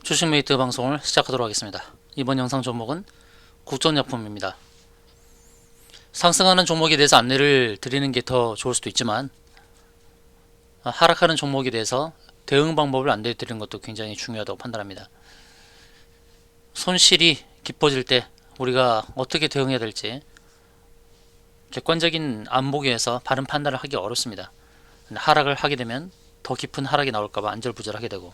주식메이트 방송을 시작하도록 하겠습니다. 이번 영상 종목은 국전약품입니다. 상승하는 종목에 대해서 안내를 드리는 게 더 좋을 수도 있지만 하락하는 종목에 대해서 대응 방법을 안내해 드리는 것도 굉장히 중요하다고 판단합니다. 손실이 깊어질 때 우리가 어떻게 대응해야 될지 객관적인 안보기에서 바른 판단을 하기 어렵습니다. 하락을 하게 되면 더 깊은 하락이 나올까봐 안절부절하게 되고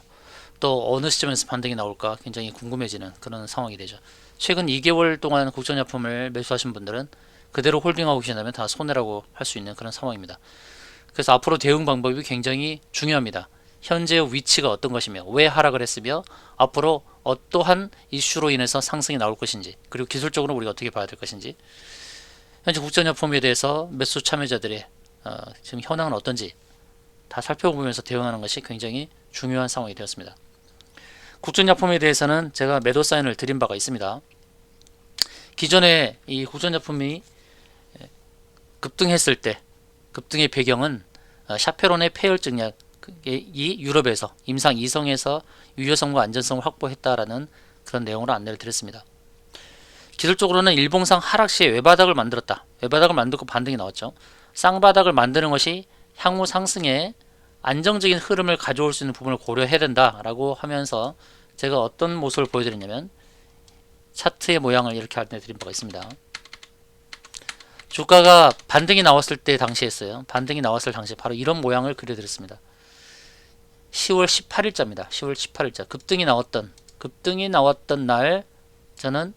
또 어느 시점에서 반등이 나올까 굉장히 궁금해지는 그런 상황이 되죠. 최근 2개월 동안 국전약품을 매수하신 분들은 그대로 홀딩하고 계신다면 다 손해라고 할 수 있는 그런 상황입니다. 그래서 앞으로 대응 방법이 굉장히 중요합니다. 현재의 위치가 어떤 것이며 왜 하락을 했으며 앞으로 어떠한 이슈로 인해서 상승이 나올 것인지, 그리고 기술적으로 우리가 어떻게 봐야 될 것인지, 현재 국전약품에 대해서 매수 참여자들의 지금 현황은 어떤지 다 살펴보면서 대응하는 것이 굉장히 중요한 상황이 되었습니다. 국전약품에 대해서는 제가 매도 사인을 드린 바가 있습니다. 기존에 이 국전약품이 급등했을 때 급등의 배경은 샤페론의 폐혈증약이 유럽에서 임상 2성에서 유효성과 안전성을 확보했다라는 그런 내용으로 안내를 드렸습니다. 기술적으로는 일봉상 하락 시에 외바닥을 만들었다. 외바닥을 만들고 반등이 나왔죠. 쌍바닥을 만드는 것이 향후 상승에 안정적인 흐름을 가져올 수 있는 부분을 고려해야 된다라고 하면서 제가 어떤 모습을 보여드렸냐면 차트의 모양을 이렇게 안내드린 바가 있습니다. 주가가 반등이 나왔을 때 당시에 했어요. 반등이 나왔을 당시에 바로 이런 모양을 그려드렸습니다. 10월 18일자입니다. 10월 18일자 급등이 나왔던 날 저는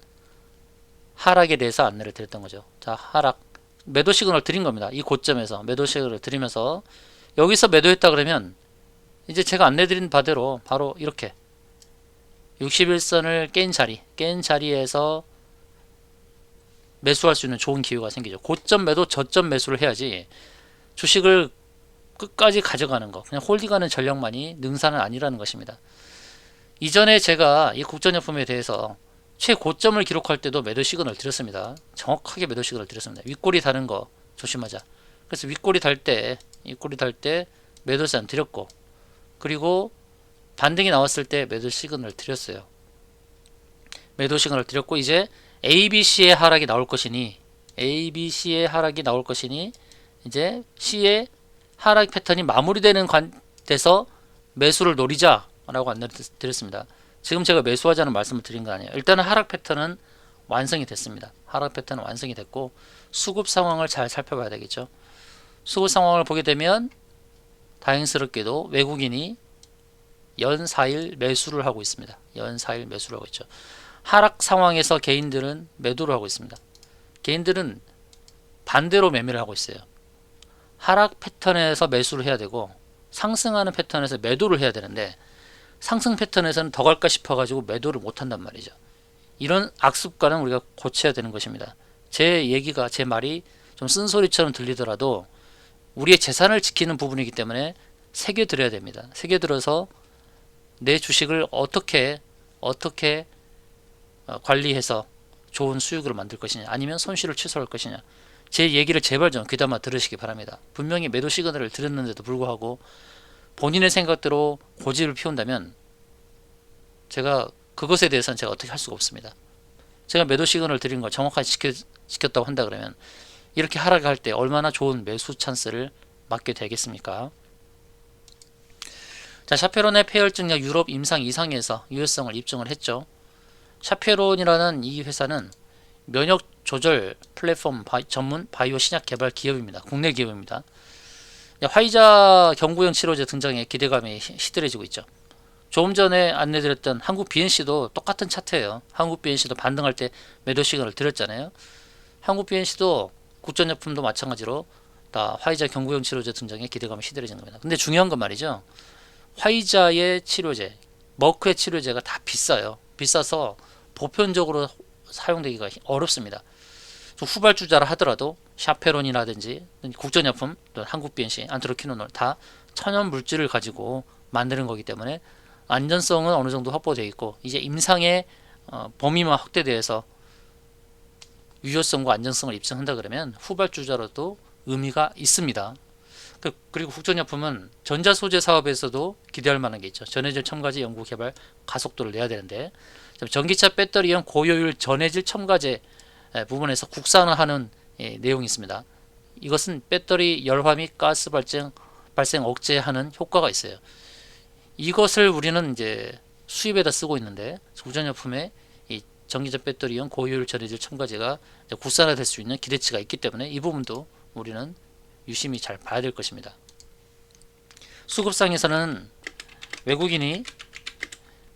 하락에 대해서 안내를 드렸던 거죠. 자, 하락 매도 시그널을 드린 겁니다. 이 고점에서 매도 시그널을 드리면서 여기서 매도했다 그러면 이제 제가 안내드린 바대로 바로 이렇게 61선을 깬 자리에서 매수할 수 있는 좋은 기회가 생기죠. 고점 매도 저점 매수를 해야지 주식을 끝까지 가져가는 거, 그냥 홀딩하는 전략만이 능사는 아니라는 것입니다. 이전에 제가 이 국전약품에 대해서 최고점을 기록할 때도 매도 시그널을 드렸습니다. 정확하게 매도 시그널을 드렸습니다. 윗꼬리 다는 거 조심하자. 그래서 윗꼬리 달 때 매도 사인 드렸고, 그리고 반등이 나왔을 때 매도 시그널을 드렸어요. 매도 시그널을 드렸고, 이제 ABC의 하락이 나올 것이니 이제 C의 하락 패턴이 마무리되는 관돼서 매수를 노리자라고 안내를 드렸습니다. 지금 제가 매수하자는 말씀을 드린 거 아니에요. 일단은 하락 패턴은 완성이 됐습니다. 하락 패턴은 완성이 됐고 수급 상황을 잘 살펴봐야 되겠죠. 수급 상황을 보게 되면 다행스럽게도 외국인이 연 4일 매수를 하고 있습니다. 연 4일 매수를 하고 있죠. 하락 상황에서 개인들은 매도를 하고 있습니다. 개인들은 반대로 매매를 하고 있어요. 하락 패턴에서 매수를 해야 되고 상승하는 패턴에서 매도를 해야 되는데 상승 패턴에서는 더 갈까 싶어가지고 매도를 못한단 말이죠. 이런 악습관은 우리가 고쳐야 되는 것입니다. 제 말이 좀 쓴소리처럼 들리더라도 우리의 재산을 지키는 부분이기 때문에 새겨들어야 됩니다. 새겨들어서 내 주식을 어떻게 관리해서 좋은 수익을 만들 것이냐, 아니면 손실을 취소할 것이냐, 제 얘기를 제발 좀 귀담아 들으시기 바랍니다. 분명히 매도 시그널을 드렸는데도 불구하고 본인의 생각대로 고집을 피운다면 제가 그것에 대해서는 제가 어떻게 할 수가 없습니다. 제가 매도 시그널을 드린 걸 정확하게 지켰다고 한다 그러면 이렇게 하락할 때 얼마나 좋은 매수 찬스를 맞게 되겠습니까? 자, 샤페론의 폐혈증약 유럽 임상 2상에서 유효성을 입증을 했죠. 샤페론이라는 이 회사는 면역 조절 플랫폼 전문 바이오 신약 개발 기업입니다. 국내 기업입니다. 화이자 경구용 치료제 등장에 기대감이 시들해지고 있죠. 조금 전에 안내드렸던 한국 BNC도 똑같은 차트예요. 한국 BNC도 반등할 때 매도 시그널을 드렸잖아요. 한국 BNC도 국전약품도 마찬가지로 다 화이자 경구용 치료제 등장에 기대감이 시들해진 겁니다. 근데 중요한 건 말이죠. 화이자의 치료제, 머크의 치료제가 다 비싸요. 비싸서 보편적으로 사용되기가 어렵습니다. 후발주자라 하더라도 샤페론이라든지 국전약품, 또 한국 BNC, 안트로키노놀 다 천연 물질을 가지고 만드는 거기 때문에 안전성은 어느 정도 확보되어 있고 이제 임상의 범위만 확대돼서 유효성과 안전성을 입증한다 그러면 후발주자로도 의미가 있습니다. 그리고 국전약품은 전자소재 사업에서도 기대할 만한 게 있죠. 전해질 첨가제 연구 개발 가속도를 내야 되는데, 전기차 배터리형 고효율 전해질 첨가제 부분에서 국산화하는 내용이 있습니다. 이것은 배터리 열화 및 가스 발생 억제하는 효과가 있어요. 이것을 우리는 이제 수입에다 쓰고 있는데, 국전약품에 이 전기차 배터리형 고효율 전해질 첨가제가 국산화될 수 있는 기대치가 있기 때문에 이 부분도 우리는 유심히 잘 봐야 될 것입니다. 수급상에서는 외국인이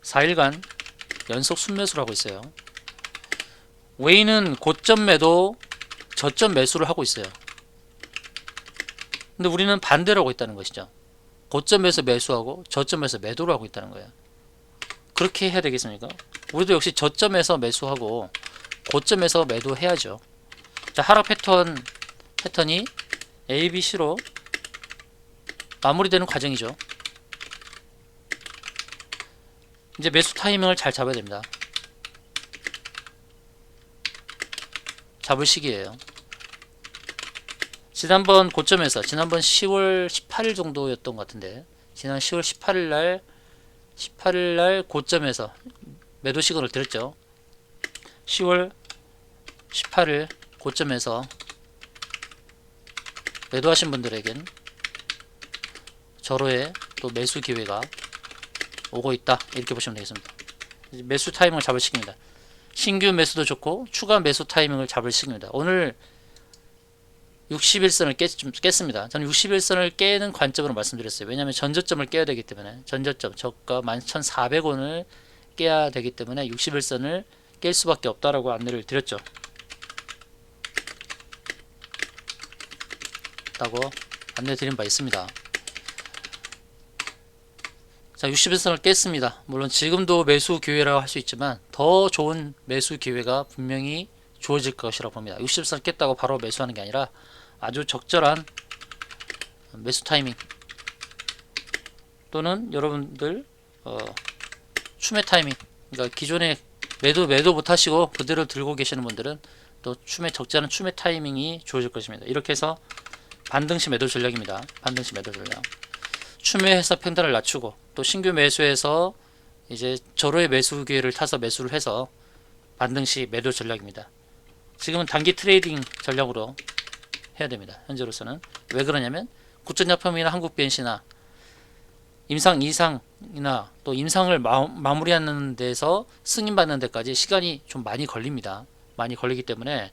4일간 연속 순매수를 하고 있어요. 웨이는 고점 매도, 저점 매수를 하고 있어요. 근데 우리는 반대로 하고 있다는 것이죠. 고점에서 매수하고 저점에서 매도를 하고 있다는 거예요. 그렇게 해야 되겠습니까? 우리도 역시 저점에서 매수하고 고점에서 매도해야죠. 자, 하락 패턴이 A, B, C로 마무리되는 과정이죠. 이제 매수 타이밍을 잘 잡아야 됩니다. 잡을 시기예요. 지난번 고점에서 지난번 10월 18일 정도였던 것 같은데, 지난 10월 18일 날 고점에서 매도 시그널을 드렸죠. 10월 18일 고점에서 매도하신 분들에겐 절호의 또 매수 기회가 오고 있다, 이렇게 보시면 되겠습니다. 매수 타이밍을 잡을 시기입니다. 신규 매수도 좋고 추가 매수 타이밍을 잡을 시기입니다. 오늘 61선을 깼습니다. 저는 61선을 깨는 관점으로 말씀드렸어요. 왜냐하면 전저점을 깨야 되기 때문에, 전저점 저가 11,400원을 깨야 되기 때문에 61선을 깰 수밖에 없다라고 안내를 드렸죠. 라고 안내 드린 바 있습니다. 자, 61선을 깼습니다. 물론 지금도 매수 기회라고 할 수 있지만 더 좋은 매수 기회가 분명히 주어질 것이라고 봅니다. 60선을 깼다고 바로 매수하는 게 아니라 아주 적절한 매수 타이밍, 또는 여러분들 추매 타이밍, 그러니까 기존에 매도 못 하시고 그대로 들고 계시는 분들은 또 적절한 추매 타이밍이 주어질 것입니다. 이렇게 해서 반등시 매도 전략입니다. 반등시 매도 전략. 추매해서 평단을 낮추고 또 신규 매수해서 이제 절호의 매수 기회를 타서 매수를 해서 반등시 매도 전략입니다. 지금은 단기 트레이딩 전략으로 해야 됩니다. 현재로서는. 왜 그러냐면 국전약품이나 한국BNC나 임상 2상이나 또 임상을 마무리하는 데서 승인받는 데까지 시간이 좀 많이 걸립니다. 많이 걸리기 때문에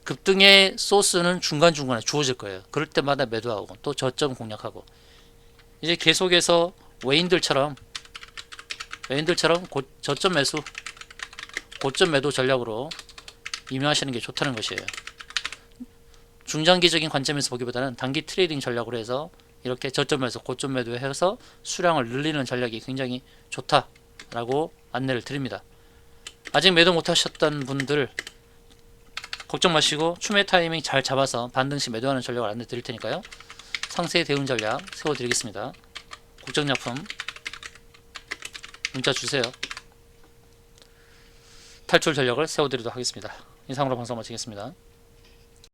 급등의 소스는 중간중간에 주어질 거예요. 그럴 때마다 매도하고 또 저점 공략하고, 이제 계속해서 외인들처럼 저점 매수, 고점 매도 전략으로 임용하시는 게 좋다는 것이에요. 중장기적인 관점에서 보기보다는 단기 트레이딩 전략으로 해서 이렇게 저점 매수, 고점 매도해서 수량을 늘리는 전략이 굉장히 좋다라고 안내를 드립니다. 아직 매도 못하셨던 분들 걱정 마시고 추매 타이밍 잘 잡아서 반등시 매도하는 전략을 안내 드릴 테니까요. 상세 대응 전략 세워드리겠습니다. 국전약품 문자 주세요. 탈출 전략을 세워드리도록 하겠습니다. 이상으로 방송 마치겠습니다.